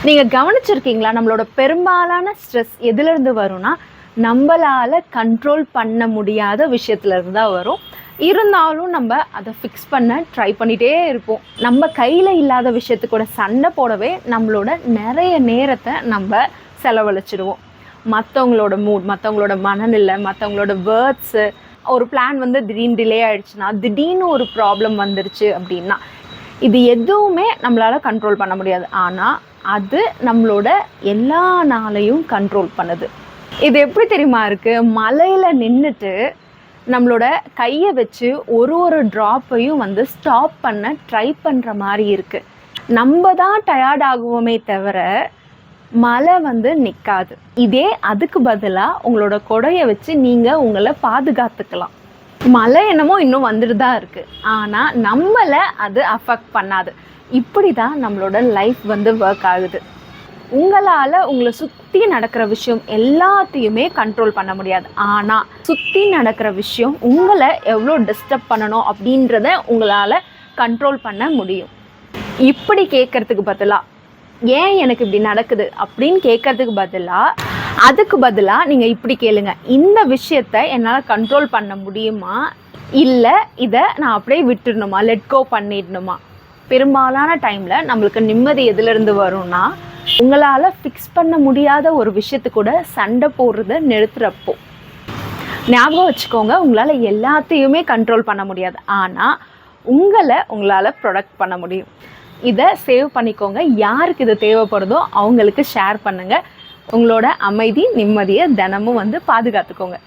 நீங்கள் கவனிச்சிருக்கீங்களா, நம்மளோட பெரும்பாலான ஸ்ட்ரெஸ் எதுலேருந்து வரும்னா நம்மளால் கண்ட்ரோல் பண்ண முடியாத விஷயத்துலேருந்து தான் வரும். இருந்தாலும் நம்ம அதை ஃபிக்ஸ் பண்ண ட்ரை பண்ணிகிட்டே இருப்போம். நம்ம கையில் இல்லாத விஷயத்துக்கூட சண்டை போடவே நம்மளோட நிறைய நேரத்தை நம்ம செலவழிச்சிடுவோம். மற்றவங்களோட மூட், மற்றவங்களோட மனநிலை, மற்றவங்களோட வேர்ட்ஸு, ஒரு பிளான் வந்து திடீர்னு டிலே ஆகிடுச்சுன்னா, திடீர்னு ஒரு ப்ராப்ளம் வந்துருச்சு அப்படின்னா, இது எதுவுமே நம்மளால் கண்ட்ரோல் பண்ண முடியாது. ஆனால் அது நம்மளோட எல்லா நாளையும் கண்ட்ரோல் பண்ணுது. இது எப்படி தெரியுமா இருக்குது? மலையில் நின்றுட்டு நம்மளோட கையை வச்சு ஒரு ட்ராப்பையும் வந்து ஸ்டாப் பண்ண ட்ரை பண்ணுற மாதிரி இருக்குது. நம்ம தான் டயர்ட் ஆகுவோமே தவிர மழை வந்து நிற்காது. இதே அதுக்கு பதிலாக உங்களோட கொடையை வச்சு நீங்கள் உங்களை பாதுகாத்துக்கலாம். மழை என்னமோ இன்னும் வந்துட்டு தான் இருக்குது, ஆனால் நம்மளை அது அஃபெக்ட் பண்ணாது. இப்படி தான் நம்மளோட லைஃப் வந்து ஒர்க் ஆகுது. உங்களால் உங்களை சுற்றி நடக்கிற விஷயம் எல்லாத்தையுமே கண்ட்ரோல் பண்ண முடியாது. ஆனால் சுற்றி நடக்கிற விஷயம் உங்களை எவ்வளோ டிஸ்டர்ப் பண்ணணும் அப்படின்றத உங்களால் கண்ட்ரோல் பண்ண முடியும். இப்படி கேட்குறதுக்கு பதிலாக ஏன் எனக்கு இப்படி நடக்குது அப்படின்னு கேட்குறதுக்கு அதுக்கு பதிலாக நீங்கள் இப்படி கேளுங்க, இந்த விஷயத்தை என்னால் கண்ட்ரோல் பண்ண முடியுமா, இல்லை இதை நான் அப்படியே விட்டுடணுமா, லெட் கோ பண்ணிடணுமா? பெரும்பாலான டைமில் நம்மளுக்கு நிம்மதி எதுலேருந்து வரும்னா, உங்களால் ஃபிக்ஸ் பண்ண முடியாத ஒரு விஷயத்து கூட சண்டை போடுறத நிறுத்துகிறப்போ. ஞாபகம் வச்சுக்கோங்க, உங்களால் எல்லாத்தையுமே கண்ட்ரோல் பண்ண முடியாது, ஆனால் உங்களால் ப்ரொடெக்ட் பண்ண முடியும். இதை சேவ் பண்ணிக்கோங்க. யாருக்கு இது தேவைப்படுதோ அவங்களுக்கு ஷேர் பண்ணுங்கள். உங்களோட அமைதி, நிம்மதியை தினமும் வந்து பாதுகாத்துக்கோங்க.